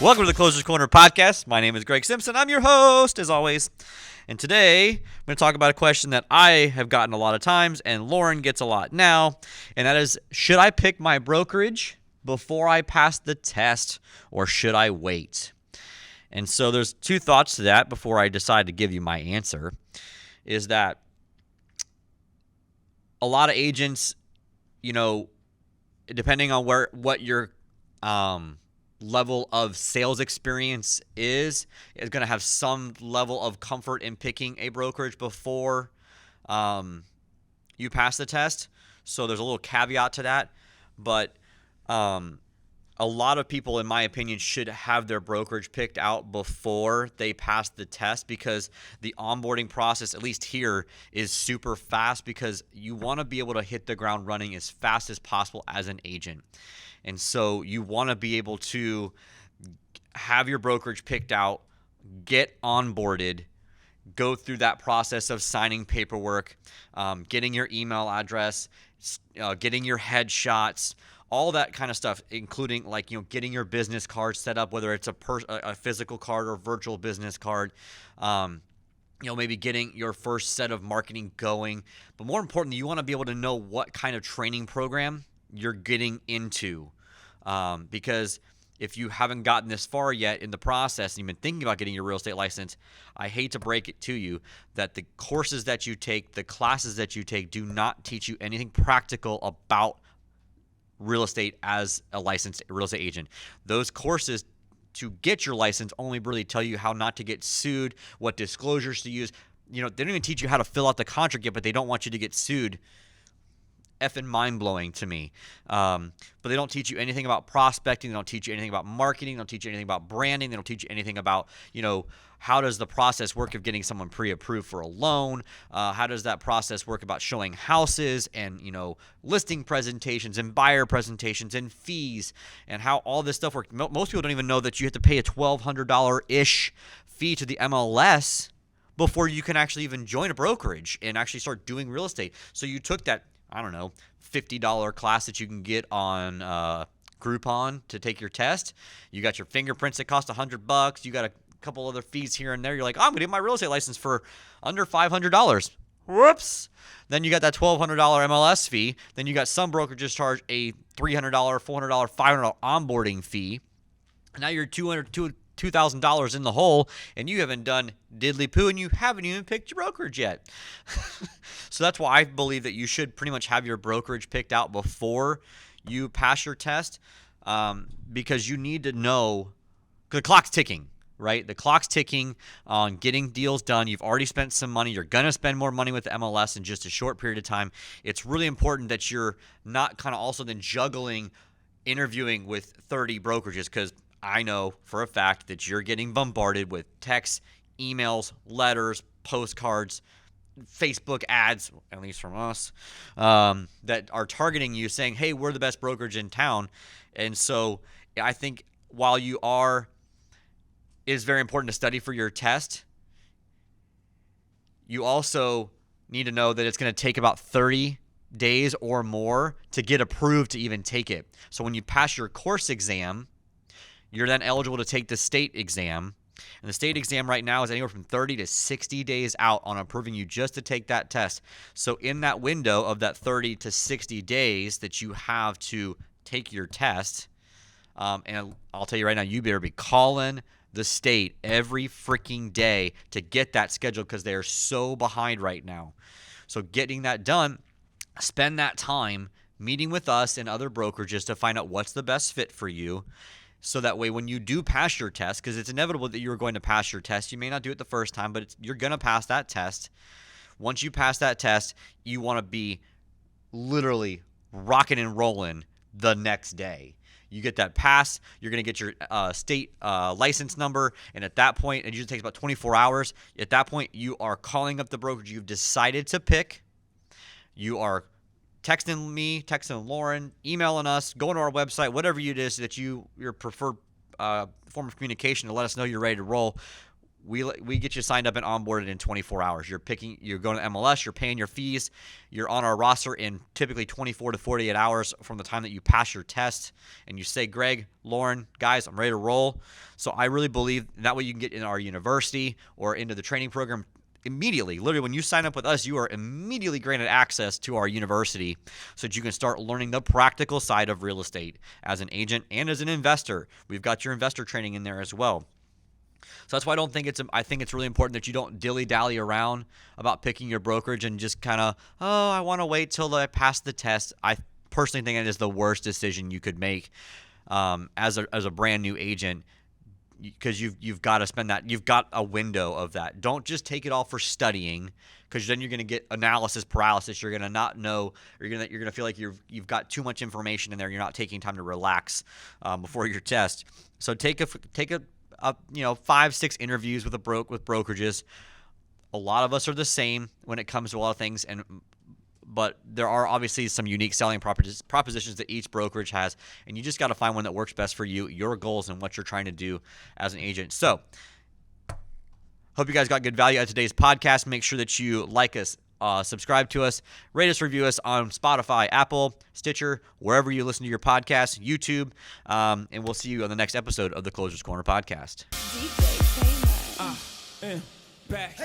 Welcome to the Closers Corner podcast. My name is Greg Simpson. I'm your host, as always. And today, I'm going to talk about a question that I have gotten a lot of times, and Lauren gets a lot now, and that is, should I pick my brokerage before I pass the test, or should I wait? And so there's two thoughts to that before I decide to give you my answer, is that a lot of agents, depending on what your level of sales experience is going to have some level of comfort in picking a brokerage before you pass the test. So there's a little caveat to that. But a lot of people, in my opinion, should have their brokerage picked out before they pass the test, because the onboarding process, at least here, is super fast, because you want to be able to hit the ground running as fast as possible as an agent. And so you want to be able to have your brokerage picked out, get onboarded, go through that process of signing paperwork, getting your email address, getting your headshots, all that kind of stuff, including getting your business card set up, whether it's a physical card or virtual business card. Maybe getting your first set of marketing going. But more importantly, you want to be able to know what kind of training program you're getting into, because if you haven't gotten this far yet in the process and you've been thinking about getting your real estate license, I hate to break it to you that the courses that you take, the classes that you take, do not teach you anything practical about real estate as a licensed real estate agent. Those courses to get your license only really tell you how not to get sued, what disclosures to use. They don't even teach you how to fill out the contract yet, but they don't want you to get sued. Effing mind-blowing to me. But they don't teach you anything about prospecting. They don't teach you anything about marketing. They don't teach you anything about branding. They don't teach you anything about, how does the process work of getting someone pre-approved for a loan? How does that process work about showing houses and, listing presentations and buyer presentations and fees, and how all this stuff works. Most people don't even know that you have to pay a $1,200-ish fee to the MLS before you can actually even join a brokerage and actually start doing real estate. So you took that, I don't know, $50 class that you can get on Groupon to take your test. You got your fingerprints that cost $100. You got a couple other fees here and there. You're like, I'm going to get my real estate license for under $500. Whoops. Then you got that $1,200 MLS fee. Then you got some brokerages charge a $300, $400, $500 onboarding fee. Now you're $2,000 in the hole, and you haven't done diddly poo, and you haven't even picked your brokerage yet. So that's why I believe that you should pretty much have your brokerage picked out before you pass your test, because you need to know, the clock's ticking, right? The clock's ticking on getting deals done. You've already spent some money. You're going to spend more money with the MLS in just a short period of time. It's really important that you're not kind of also then juggling interviewing with 30 brokerages, because I know for a fact that you're getting bombarded with texts, emails, letters, postcards, Facebook ads, at least from us, that are targeting you saying, hey, we're the best brokerage in town. And so I think while it is very important to study for your test, you also need to know that it's going to take about 30 days or more to get approved to even take it. So when you pass your course exam, you're then eligible to take the state exam. And the state exam right now is anywhere from 30 to 60 days out on approving you just to take that test. So in that window of that 30 to 60 days that you have to take your test, and I'll tell you right now, you better be calling the state every freaking day to get that scheduled, because they are so behind right now. So getting that done, spend that time meeting with us and other brokerages to find out what's the best fit for you. So that way, when you do pass your test, because it's inevitable that you're going to pass your test. You may not do it the first time, but you're going to pass that test. Once you pass that test, you want to be literally rocking and rolling the next day. You get that pass, you're going to get your state license number, and at that point, it usually takes about 24 hours. At that point, you are calling up the brokerage you've decided to pick. You are texting me, texting Lauren, emailing us, going to our website, whatever it is that your preferred form of communication to let us know you're ready to roll. we get you signed up and onboarded in 24 hours. You're going to MLS, you're paying your fees, you're on our roster in typically 24 to 48 hours from the time that you pass your test and you say, Greg, Lauren, guys, I'm ready to roll. So I really believe that way you can get in our university or into the training program immediately. Literally, when you sign up with us, you are immediately granted access to our university so that you can start learning the practical side of real estate as an agent and as an investor. We've got your investor training in there as well. So that's why I think it's really important that you don't dilly-dally around about picking your brokerage and just kind of, I want to wait till I pass the test. I personally think it is the worst decision you could make as a brand new agent, because you've got to spend that. You've got a window of that. Don't just take it all for studying, because then you're going to get analysis paralysis. You're going to not know. You're going to feel like you've got too much information in there. You're not taking time to relax before your test. So take a 5-6 interviews with brokerages. A lot of us are the same when it comes to a lot of things, but there are obviously some unique selling propositions that each brokerage has, and you just got to find one that works best for you, your goals, and what you're trying to do as an agent. So hope you guys got good value out of today's podcast. Make sure that you like us, subscribe to us, rate us, review us on Spotify, Apple, Stitcher, wherever you listen to your podcast, YouTube, and we'll see you on the next episode of the Closers Corner podcast. DJ, say that. Back.